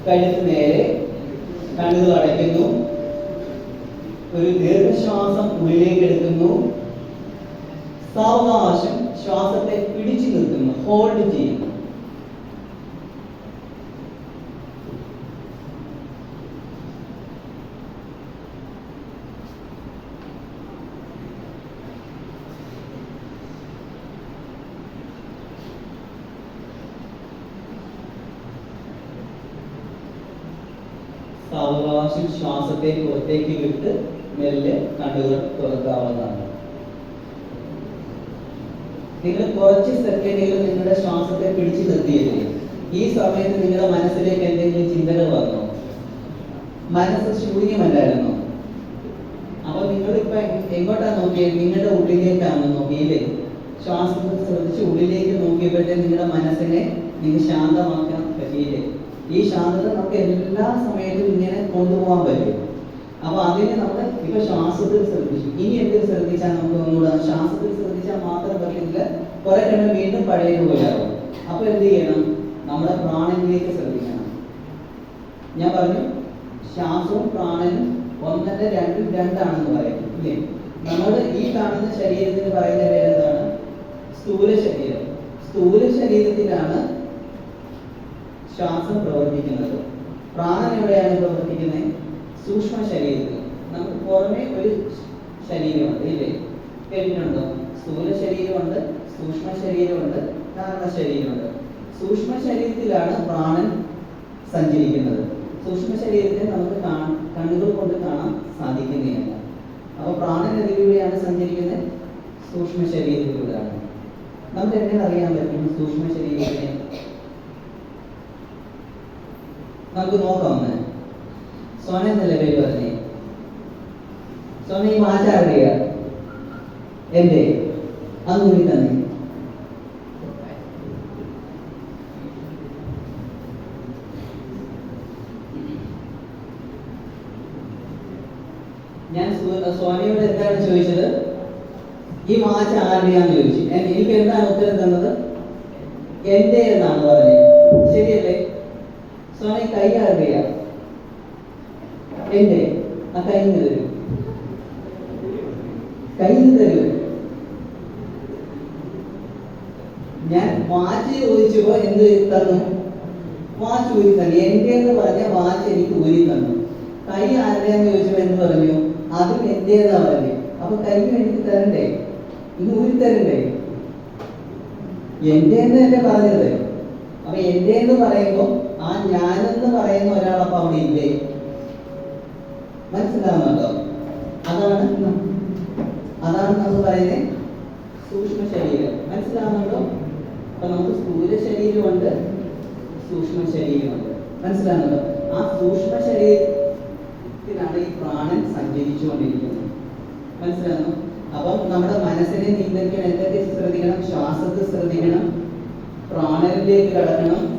കഴുത്ത് നേരെ, കണ്ണുകൾ അടയ്ക്കുന്നു, ഒരു ദീർഘശ്വാസം ഉള്ളിലേക്ക് എടുക്കുന്നു, സാവകാശം ശ്വാസത്തെ പിടിച്ചു നിർത്തുന്നു, ഹോൾഡ് ചെയ്യുന്നു. സാവകാശം ശ്വാസത്തെ പുറത്തേക്ക് വിട്ട് മെല്ലെ കണ്ണുകൾ തുറക്കാവുന്നതാണ്. നിങ്ങൾ കുറച്ച് സെക്കൻഡുകൾ നിങ്ങളുടെ ശ്വാസത്തെ പിടിച്ചു നിർത്തിയില്ലേ? ഈ സമയത്ത് നിങ്ങളുടെ മനസ്സിലേക്ക് എന്തെങ്കിലും ചിന്തകൾ വന്നോ? മനസ്സ് ശൂന്യമല്ലായിരുന്നോ? അപ്പൊ നിങ്ങളിപ്പോ എങ്ങോട്ടാ നോക്കിയത്? നിങ്ങളുടെ ഉള്ളിലേക്കാണ് നോക്കിയില്ലേ? ശ്വാസത്തെ ശ്രദ്ധിച്ച് ഉള്ളിലേക്ക് നോക്കിയപ്പോഴത്തേക്ക് നിങ്ങളുടെ മനസ്സിനെ നിങ്ങൾ ശാന്തമാക്കാൻ പറ്റിയില്ലേ? ഈ ശാന്തത നമുക്ക് എല്ലാ സമയത്തും ഇങ്ങനെ കൊണ്ടുപോകാൻ പറ്റും. അപ്പൊ അതിന് നമ്മൾ ഇപ്പൊ ശ്വാസത്തിൽ ശ്രദ്ധിച്ചു. ഇനി എന്തിൽ ശ്രദ്ധിച്ചാൽ നമുക്ക് ഒന്നുകൂടെ? ശ്വാസത്തിൽ ശ്രദ്ധിച്ചാൽ മാത്രം പറ്റില്ല, കുറെ കഴിയുമ്പോൾ വീണ്ടും പഴയതുപോലെ ആവും. അപ്പൊ എന്ത് ചെയ്യണം? നമ്മുടെ പ്രാണനിലേക്ക് ശ്രദ്ധിക്കണം. ഞാൻ പറഞ്ഞു ശ്വാസവും പ്രാണനും ഒന്നല്ല രണ്ടും രണ്ടാണെന്ന് പറയും ഇല്ലേ? നമ്മുടെ ഈ കാണുന്ന ശരീരത്തിന് പറയുന്ന പേരെന്താണ്? സ്ഥൂല ശരീരം. സ്ഥൂല ശരീരത്തിലാണ് ശ്വാസം പ്രവർത്തിക്കുന്നത്. പ്രാണൻ എവിടെയാണ് പ്രവർത്തിക്കുന്നത്? സൂക്ഷ്മ ശരീരത്തിൽ. നമുക്ക് പുറമെ ഒരു ശരീരമുണ്ട് ഇല്ലേ? കേട്ടിട്ടുണ്ടോ? സ്ഥൂല ശരീരമുണ്ട്, സൂക്ഷ്മ ശരീരമുണ്ട്, കാരണ ശരീരമുണ്ട്. സൂക്ഷ്മ ശരീരത്തിലാണ് പ്രാണൻ സഞ്ചരിക്കുന്നത്. സൂക്ഷ്മ ശരീരത്തെ നമുക്ക് കണ്ണുകൾ കൊണ്ട് കാണാൻ സാധിക്കുന്നതല്ല. അപ്പൊ പ്രാണൻ ഇതിലൂടെയാണ് സഞ്ചരിക്കുന്നത്? സൂക്ഷ്മ ശരീരത്തിലൂടെയാണ്. നമുക്ക് എങ്ങനെ അറിയാൻ പറ്റും സൂക്ഷ്മ ശരീരത്തിനെ? നമുക്ക് നോക്കാം. ഒന്ന് സോന എന്നല്ലേ പേര് പറഞ്ഞേ? സോന, ഈ വാച്ച് ആരുടെയാ? എന്റെ. അത് കൂടി തന്നെ. ഞാൻ സോനയോട് എന്താണ് ചോദിച്ചത്? ഈ വാച്ച് ആരുടെയാന്ന് ചോദിച്ചു. എനിക്ക് എന്താണ് ഉത്തരം തന്നത്? എന്റെ എന്നാണ് പറഞ്ഞത്. ശരിയല്ലേ? സോന, ഈ കൈ ആരുടെയാ? എന്റെ. ആ കൈ തരൂ, കൈ തരൂ. ഞാൻ വാച്ച് ചോദിച്ചപ്പോ എന്ത് തന്നു? വാച്ച് ഊരി തന്നു. എന്റെ എന്ന് പറഞ്ഞ വാച്ച് എനിക്ക് ഊരി തന്നു. കൈ ആരുടെയാന്ന് ചോദിച്ചപ്പോ എന്ത് പറഞ്ഞു? അതും എന്റേന്നാ പറഞ്ഞു. അപ്പൊ കൈ എനിക്ക് തരണ്ടേ? ഇത് ഊരി തരണ്ടേ? എന്റേന്ന് തന്നെ പറഞ്ഞത്. അപ്പൊ എന്റെ എന്ന് പറയുമ്പോ ആ ഞാനെന്ന് പറയുന്ന ഒരാളപ്പോ അവിടെ ഇല്ലേ? മനസ്സിലാവുന്നുണ്ടോ? അതാണ് നമ്മൾ പറയുന്നത് സൂക്ഷ്മ ശരീരം. മനസ്സിലാവുന്നുണ്ടോ? അപ്പൊ നമുക്ക് സ്ഥൂല ശരീരമുണ്ട്, സൂക്ഷ്മ ശരീരമുണ്ട്. മനസ്സിലാവുന്നുണ്ടോ? ആ സൂക്ഷ്മ ശരീരത്തിലാണ് ഈ പ്രാണൻ സഞ്ചരിച്ചുകൊണ്ടിരിക്കുന്നത്. മനസ്സിലാവുന്നു? അപ്പം നമ്മുടെ മനസ്സിനെ നിയന്ത്രിക്കാൻ എന്തൊക്കെ ശ്രദ്ധിക്കണം? ശ്വാസത്തെ ശ്രദ്ധിക്കണം, പ്രാണനിലേക്ക് കടക്കണം,